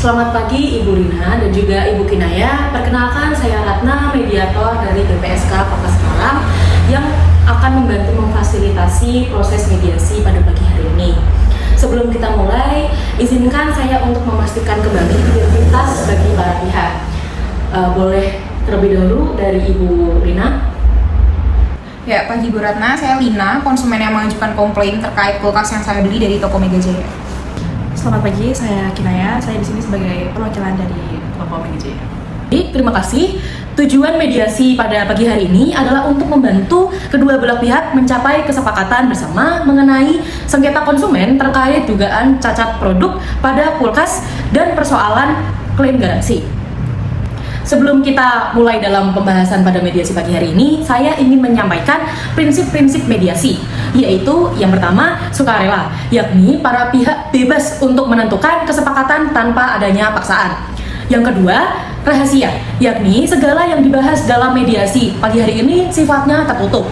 Selamat pagi Ibu Rina dan juga Ibu Kinaya. Perkenalkan, saya Ratna, mediator dari BPSK Kota Semarang yang akan membantu memfasilitasi proses mediasi pada pagi hari ini. Sebelum kita mulai, izinkan saya untuk memastikan kembali identitas bagi para pihak. Boleh terlebih dahulu dari Ibu Rina. Ya, pagi Bu Ratna, saya Lina, konsumen yang mengajukan komplain terkait kulkas yang saya beli dari toko Mega Jaya. Selamat pagi, saya Kinaya. Saya di sini sebagai perwakilan dari toko Mega Jaya. Terima kasih. Tujuan mediasi pada pagi hari ini adalah untuk membantu kedua belah pihak mencapai kesepakatan bersama mengenai sengketa konsumen terkait dugaan cacat produk pada kulkas dan persoalan klaim garansi. Sebelum kita mulai dalam pembahasan pada mediasi pagi hari ini, saya ingin menyampaikan prinsip-prinsip mediasi, yaitu yang pertama, sukarela, yakni para pihak bebas untuk menentukan kesepakatan tanpa adanya paksaan. Yang kedua, rahasia, yakni segala yang dibahas dalam mediasi pagi hari ini sifatnya tertutup.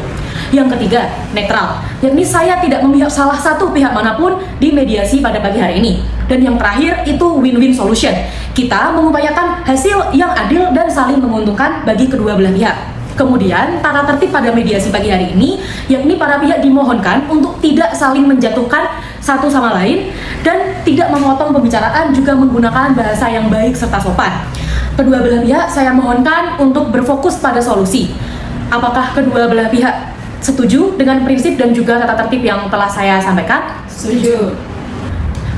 Yang ketiga, netral, yakni saya tidak memihak salah satu pihak manapun di mediasi pada pagi hari ini. Dan yang terakhir itu win-win solution. Kita mengupayakan hasil yang adil dan saling menguntungkan bagi kedua belah pihak. Kemudian, tata tertib pada mediasi pagi hari ini, yakni para pihak dimohonkan untuk tidak saling menjatuhkan satu sama lain dan tidak memotong pembicaraan, juga menggunakan bahasa yang baik serta sopan. Kedua belah pihak saya mohonkan untuk berfokus pada solusi. Apakah kedua belah pihak setuju dengan prinsip dan juga tata tertib yang telah saya sampaikan? Setuju.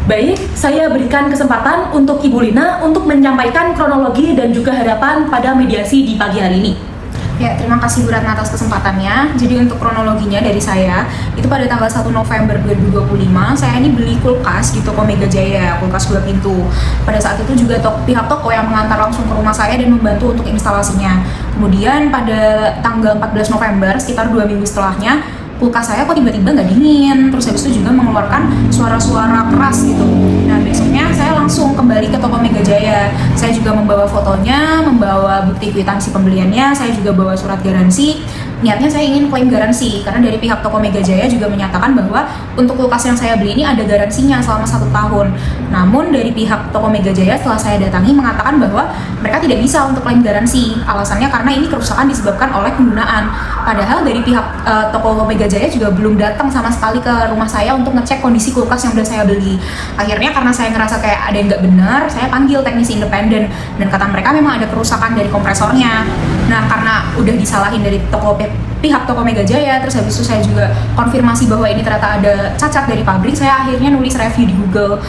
Baik, saya berikan kesempatan untuk Ibu Lina untuk menyampaikan kronologi dan juga harapan pada mediasi di pagi hari ini. Ya, terima kasih Bu Ratna atas kesempatannya. Jadi untuk kronologinya dari saya, itu pada tanggal 1 November 2025, saya ini beli kulkas di toko Mega Jaya, kulkas 2 pintu. Pada saat itu juga pihak toko yang mengantar langsung ke rumah saya dan membantu untuk instalasinya. Kemudian pada tanggal 14 November, sekitar 2 minggu setelahnya, kulkas saya kok tiba-tiba nggak dingin, terus habis itu juga mengeluarkan suara-suara keras gitu. Nah, besoknya saya langsung kembali ke toko Mega Jaya. Saya juga membawa fotonya, membawa bukti kwitansi pembeliannya, saya juga bawa surat garansi. Niatnya saya ingin klaim garansi, karena dari pihak toko Mega Jaya juga menyatakan bahwa untuk kulkas yang saya beli ini ada garansinya selama 1 tahun. Namun dari pihak toko Mega Jaya setelah saya datangi mengatakan bahwa mereka tidak bisa untuk klaim garansi. Alasannya karena ini kerusakan disebabkan oleh penggunaan. Padahal dari pihak toko Mega Jaya juga belum datang sama sekali ke rumah saya untuk ngecek kondisi kulkas yang udah saya beli. Akhirnya karena saya ngerasa kayak ada yang nggak benar, saya panggil teknisi independen dan kata mereka memang ada kerusakan dari kompresornya. Nah, karena udah disalahin dari pihak toko Mega Jaya, terus habis itu saya juga konfirmasi bahwa ini ternyata ada cacat dari pabrik, saya akhirnya nulis review di Google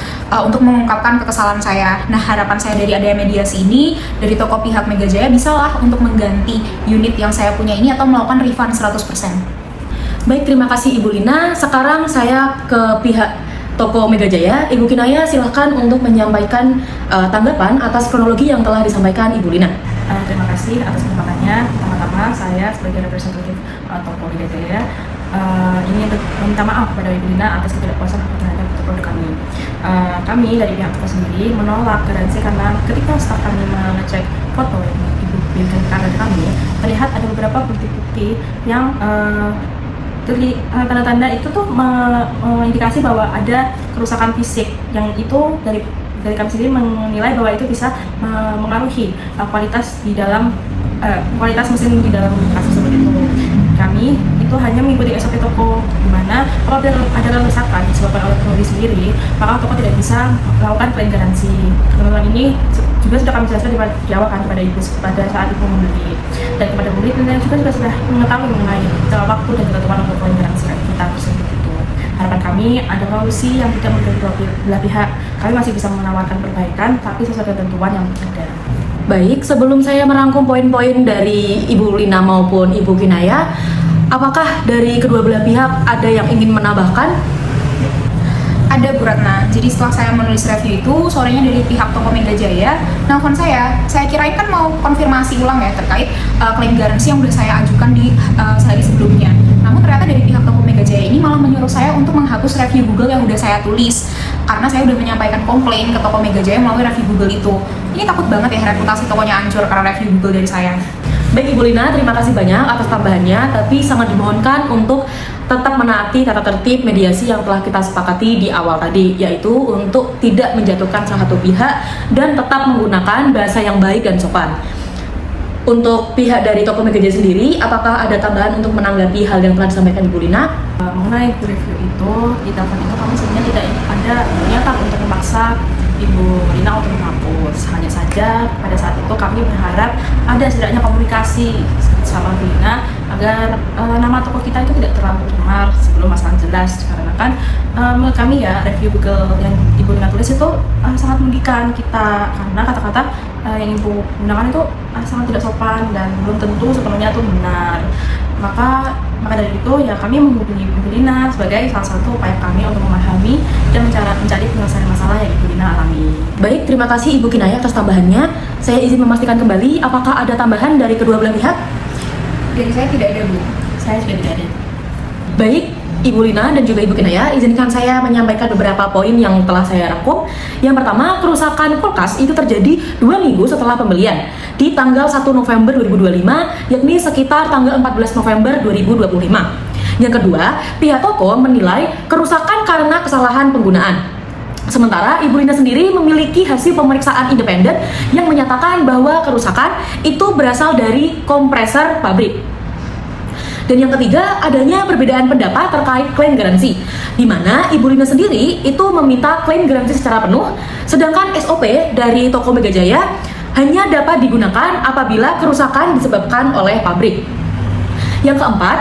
untuk mengungkapkan kekesalan saya. Nah, harapan saya dari adanya mediasi ini, dari toko pihak Mega Jaya bisalah untuk mengganti unit yang saya punya ini atau melakukan refund 100%. Baik, terima kasih Ibu Lina. Sekarang saya ke pihak toko Mega Jaya. Ibu Kinaya, silahkan untuk menyampaikan tanggapan atas kronologi yang telah disampaikan Ibu Lina. Terima kasih atas kesempatannya. Pertama-tama saya sebagai representatif toko Mega Jaya ingin meminta maaf kepada Ibu Lina atas ketidakpuasan terhadap produk kami. Kami dari pihak toko sendiri menolak garansi karena ketika staf kami mengecek foto yang Ibu berikan kepada kami, terlihat ada beberapa bukti-bukti yang tanda-tanda itu tuh mengindikasi bahwa ada kerusakan fisik yang itu dari kami sendiri menilai bahwa itu bisa mengaruhi kualitas di dalam kualitas mesin di dalam kasus seperti itu. Kami itu hanya mengikuti SOP toko, di mana apabila ada kerusakan disebabkan oleh pengemudi sendiri, maka toko tidak bisa melakukan klaim garansi. Ketentuan ini juga sudah kami jelaskan di awal kan kepada ibu pada saat ibu membeli, dan kepada pembeli dan juga sudah mengetahui mengenai waktu dan ketentuan untuk klaim garansi kita tersebut itu. Harapan kami ada solusi yang tidak merugikan belah pihak. Kami masih bisa menawarkan perbaikan, tapi sesuai ketentuan yang ada. Baik, sebelum saya merangkum poin-poin dari Ibu Lina maupun Ibu Kinaya, apakah dari kedua belah pihak ada yang ingin menambahkan? Ada Bu Ratna. Jadi setelah saya menulis review itu, sorenya dari pihak toko Mega Jaya nelfon saya kirain kan mau konfirmasi ulang ya terkait klaim garansi yang udah saya ajukan di sehari sebelumnya. Namun ternyata dari pihak toko Mega Jaya ini malah menyuruh saya untuk menghapus review Google yang udah saya tulis, karena saya udah menyampaikan komplain ke toko Mega Jaya melalui review Google itu. Ini takut banget ya reputasi tokonya hancur karena review Google dari saya. Baik Ibu Lina, terima kasih banyak atas tambahannya, tapi sangat dimohonkan untuk tetap menaati tata tertib mediasi yang telah kita sepakati di awal tadi, yaitu untuk tidak menjatuhkan salah satu pihak dan tetap menggunakan bahasa yang baik dan sopan. Untuk pihak dari toko Mega Jaya sendiri, apakah ada tambahan untuk menanggapi hal yang telah disampaikan Ibu Lina? Mengenai review itu, di telepon itu kami sebenarnya tidak ada niatan untuk memaksa Ibu Lina untuk menghapus. Hanya saja pada saat itu kami berharap ada setidaknya komunikasi sama Ibu Lina agar nama toko kita itu tidak terlalu tercemar sebelum masalah jelas. Karena kan menurut kami ya, review Google yang Ibu Lina tulis itu sangat merugikan kita, karena kata-kata yang Ibu gunakan itu sangat tidak sopan dan belum tentu sepenuhnya itu benar. Maka dari itu ya kami menghubungi Ibu Lina sebagai salah satu upaya kami untuk memahami dan mencari penyelesaian masalah yang Ibu Lina alami. Baik, terima kasih Ibu Kinaya atas tambahannya. Saya izin memastikan kembali, apakah ada tambahan dari kedua belah pihak? Dari saya tidak ada, Bu. Saya juga tidak ada. Baik, Ibu Lina dan juga Ibu Kinaya, izinkan saya menyampaikan beberapa poin yang telah saya rangkum. Yang pertama, kerusakan kulkas itu terjadi 2 minggu setelah pembelian di tanggal 1 November 2025, yakni sekitar tanggal 14 November 2025. Yang kedua, pihak toko menilai kerusakan karena kesalahan penggunaan. Sementara Ibu Lina sendiri memiliki hasil pemeriksaan independen yang menyatakan bahwa kerusakan itu berasal dari kompresor pabrik. Dan yang ketiga, adanya perbedaan pendapat terkait klaim garansi, di mana Ibu Lina sendiri itu meminta klaim garansi secara penuh, sedangkan SOP dari toko Mega Jaya hanya dapat digunakan apabila kerusakan disebabkan oleh pabrik. Yang keempat,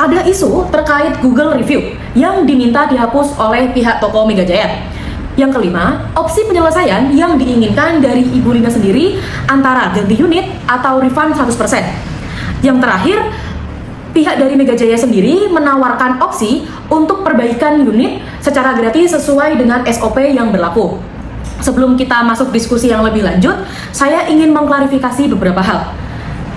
ada isu terkait Google Review yang diminta dihapus oleh pihak toko Mega Jaya. Yang kelima, opsi penyelesaian yang diinginkan dari Ibu Lina sendiri antara ganti unit atau refund 100%. Yang terakhir, pihak dari Mega Jaya sendiri menawarkan opsi untuk perbaikan unit secara gratis sesuai dengan SOP yang berlaku. Sebelum kita masuk diskusi yang lebih lanjut, saya ingin mengklarifikasi beberapa hal.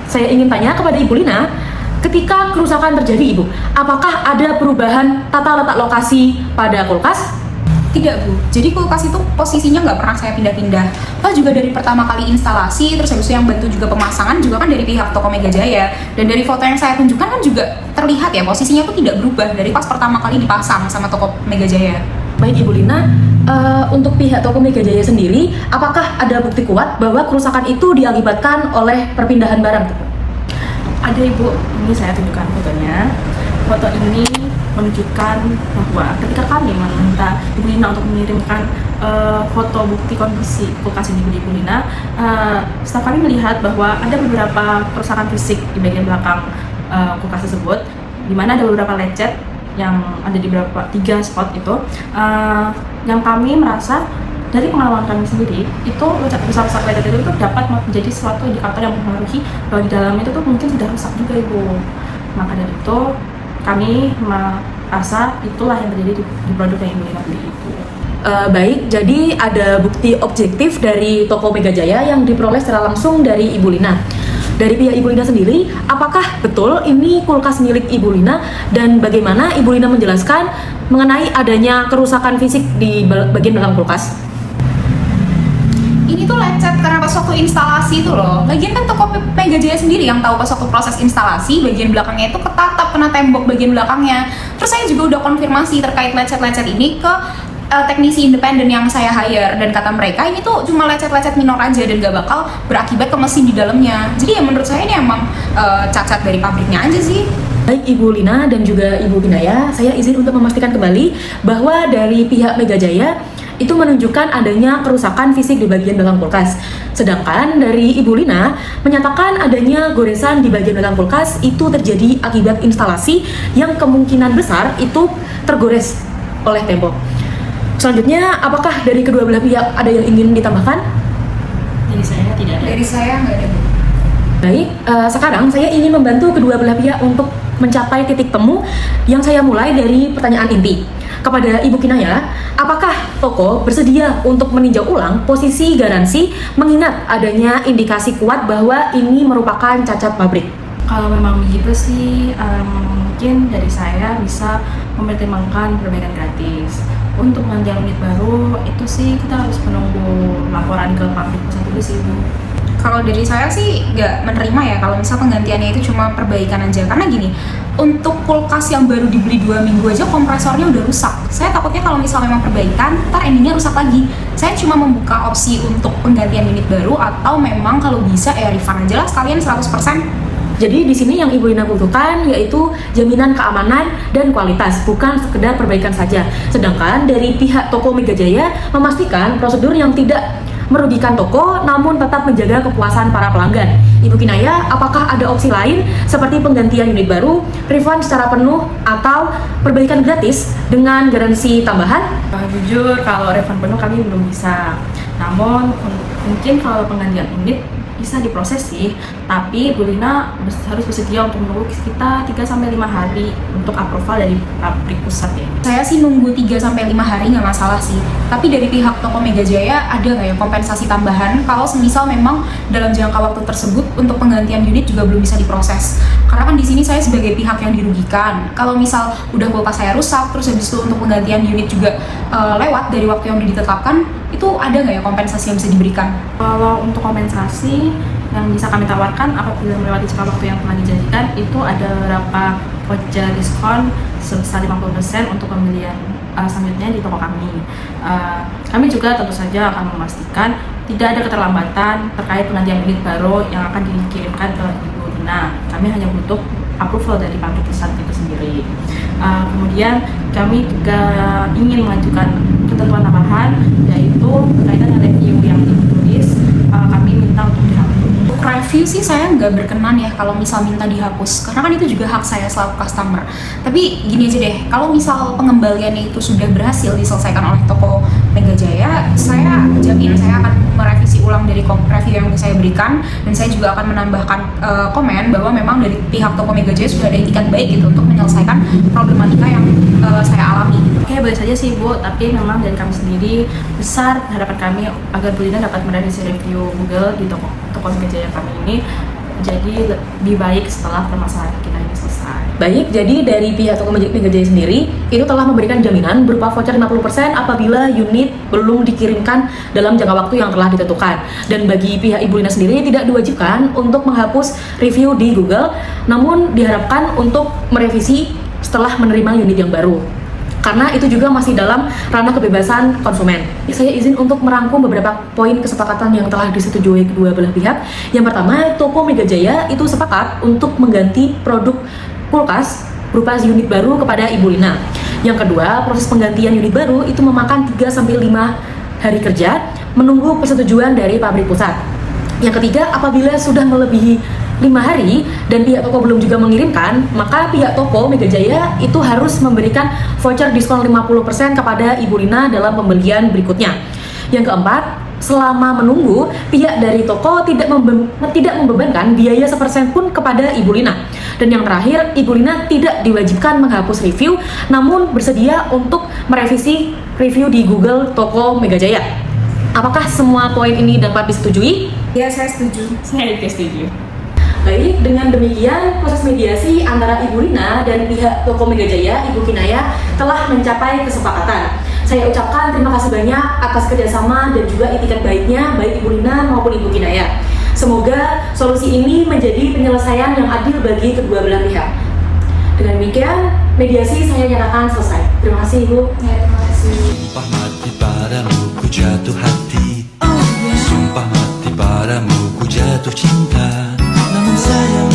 Saya ingin tanya kepada Ibu Lina, ketika kerusakan terjadi Ibu, apakah ada perubahan tata letak lokasi pada kulkas? Tidak, Bu. Jadi kulkas itu posisinya nggak pernah saya pindah-pindah. Pas juga dari pertama kali instalasi, terus habis itu yang bantu juga pemasangan juga kan dari pihak toko Mega Jaya. Dan dari foto yang saya tunjukkan kan juga terlihat ya, posisinya tuh tidak berubah dari pas pertama kali dipasang sama toko Mega Jaya. Baik Ibu Lina, untuk pihak toko Mega Jaya sendiri, apakah ada bukti kuat bahwa kerusakan itu diakibatkan oleh perpindahan barang? Ada Ibu, ini saya tunjukkan fotonya. Foto ini menunjukkan bahwa ketika kami meminta Ibu Lina untuk mengirimkan foto bukti kondisi kulkas ini ke Ibu Lina, staf kami melihat bahwa ada beberapa kerusakan fisik di bagian belakang kulkas tersebut, di mana ada beberapa lecet yang ada di beberapa 3 spot itu, yang kami merasa dari pengalaman kami sendiri itu besar-besar lecet itu dapat menjadi suatu indikator yang mempengaruhi bahwa di dalam itu tuh mungkin sudah rusak juga Ibu. Maka dari itu kami merasa itulah yang terjadi di produk yang Ibu Lina beli itu. Baik, jadi ada bukti objektif dari toko Mega Jaya yang diperoleh secara langsung dari Ibu Lina. Dari pihak Ibu Lina sendiri, apakah betul ini kulkas milik Ibu Lina dan bagaimana Ibu Lina menjelaskan mengenai adanya kerusakan fisik di bagian belakang kulkas? Ini tuh lecet karena pas waktu instalasi itu loh. Lagian kan toko Mega Jaya sendiri yang tahu pas waktu proses instalasi bagian belakangnya itu ketatap kena tembok bagian belakangnya. Terus saya juga udah konfirmasi terkait lecet-lecet ini ke teknisi independen yang saya hire, dan kata mereka ini tuh cuma lecet-lecet minor aja dan gak bakal berakibat ke mesin di dalamnya. Jadi ya menurut saya ini emang cacat dari pabriknya aja sih. Baik Ibu Lina dan juga Ibu Kinaya, saya izin untuk memastikan kembali bahwa dari pihak Mega Jaya itu menunjukkan adanya kerusakan fisik di bagian belakang kulkas. Sedangkan dari Ibu Lina menyatakan adanya goresan di bagian belakang kulkas itu terjadi akibat instalasi yang kemungkinan besar itu tergores oleh tembok. Selanjutnya, apakah dari kedua belah pihak ada yang ingin ditambahkan? Dari saya tidak ada. Dari saya nggak ada, Bu. Baik, sekarang saya ingin membantu kedua belah pihak untuk mencapai titik temu yang saya mulai dari pertanyaan inti. Kepada Ibu Kinaya, apakah toko bersedia untuk meninjau ulang posisi garansi mengingat adanya indikasi kuat bahwa ini merupakan cacat pabrik? Kalau memang begitu sih, mungkin dari saya bisa mempertimbangkan perbaikan gratis. Untuk mengajar unit baru, itu sih kita harus menunggu laporan ke pabrik pesat dulu sih, Bu. Kalau dari saya sih nggak menerima ya kalau misal penggantiannya itu cuma perbaikan aja. Karena gini, untuk kulkas yang baru dibeli 2 minggu aja kompresornya udah rusak. Saya takutnya kalau misal memang perbaikan, ntar endingnya rusak lagi. Saya cuma membuka opsi untuk penggantian unit baru, atau memang kalau bisa ya refund aja lah sekalian 100%. Jadi di sini yang Ibu Lina butuhkan yaitu jaminan keamanan dan kualitas, bukan sekedar perbaikan saja. Sedangkan dari pihak toko Mega Jaya memastikan prosedur yang tidak merugikan toko namun tetap menjaga kepuasan para pelanggan. Ibu Kinaya, apakah ada opsi lain seperti penggantian unit baru, refund secara penuh, atau perbaikan gratis dengan garansi tambahan? Jujur kalau refund penuh kami belum bisa. Namun mungkin kalau penggantian unit bisa diproses sih, tapi Bu Lina harus bersedia untuk menunggu sekitar 3-5 hari untuk approval dari pabrik pusat ya. Saya sih nunggu 3-5 hari nggak masalah sih. Tapi dari pihak toko Mega Jaya ada nggak ya kompensasi tambahan kalau semisal memang dalam jangka waktu tersebut untuk penggantian unit juga belum bisa diproses? Karena kan di sini saya sebagai pihak yang dirugikan. Kalau misal udah kulkas saya rusak, terus habis itu untuk penggantian unit juga lewat dari waktu yang udah ditetapkan, itu ada nggak ya kompensasi yang bisa diberikan? Kalau untuk kompensasi yang bisa kami tawarkan apabila melewati jangka waktu yang telah dijanjikan, itu ada beberapa voucher diskon sebesar 50% untuk pembelian selanjutnya di toko kami. Kami juga tentu saja akan memastikan tidak ada keterlambatan terkait penggantian unit baru yang akan dikirimkan ke Ibu Lina. Kami hanya butuh approval dari pabrik pusat itu sendiri. Kemudian kami juga ingin mengajukan ketentuan tambahan, yaitu berkaitan dengan review yang ditulis. Kami minta untuk dihapus. Untuk review sih saya nggak berkenan ya kalau misal minta dihapus, karena kan itu juga hak saya selaku customer. Tapi gini aja deh, kalau misal pengembaliannya itu sudah berhasil diselesaikan oleh toko Mega Jaya, saya jamin saya akan merevisi ulang dari review yang saya berikan, dan saya juga akan menambahkan komen bahwa memang dari pihak toko Mega Jaya sudah ada itikat baik gitu untuk menyelesaikan problematika yang saya alami. Oke, boleh saja sih Bu, tapi memang dari kami sendiri besar harapan kami agar Bu Lina dapat merevisi review Google di toko Mega Jaya kami ini jadi lebih baik setelah permasalahan kita ini selesai. Baik, jadi dari pihak toko Mega Jaya sendiri itu telah memberikan jaminan berupa voucher 50% apabila unit belum dikirimkan dalam jangka waktu yang telah ditentukan. Dan bagi pihak Ibu Lina sendiri tidak diwajibkan untuk menghapus review di Google, namun diharapkan untuk merevisi setelah menerima unit yang baru. Karena itu juga masih dalam ranah kebebasan konsumen. Saya izin untuk merangkum beberapa poin kesepakatan yang telah disetujui kedua belah pihak. Yang pertama, toko Mega Jaya itu sepakat untuk mengganti produk kulkas berupa unit baru kepada Ibu Lina. Yang kedua, proses penggantian unit baru itu memakan 3-5 hari kerja menunggu persetujuan dari pabrik pusat. Yang ketiga, apabila sudah melebihi 5 hari dan pihak toko belum juga mengirimkan, maka pihak toko Mega Jaya itu harus memberikan voucher diskon 50% kepada Ibu Lina dalam pembelian berikutnya. Yang keempat, selama menunggu, pihak dari toko tidak membebankan biaya 1% pun kepada Ibu Lina. Dan yang terakhir, Ibu Lina tidak diwajibkan menghapus review, namun bersedia untuk merevisi review di Google toko Mega Jaya. Apakah semua poin ini dapat disetujui? Ya, saya setuju. Saya juga setuju. Baik, dengan demikian proses mediasi antara Ibu Lina dan pihak toko Mega Jaya, Ibu Kinaya, telah mencapai kesepakatan. Saya ucapkan terima kasih banyak atas kerjasama dan juga itikat baiknya baik Ibu Lina maupun Ibu Kinaya. Semoga solusi ini menjadi penyelesaian yang adil bagi kedua belah pihak. Dengan demikian, mediasi saya nyatakan selesai. Terima kasih Ibu. Ya, terima kasih. Sumpah mati padamu ku jatuh hati. Sumpah mati padamu ku jatuh cinta. Namun sayang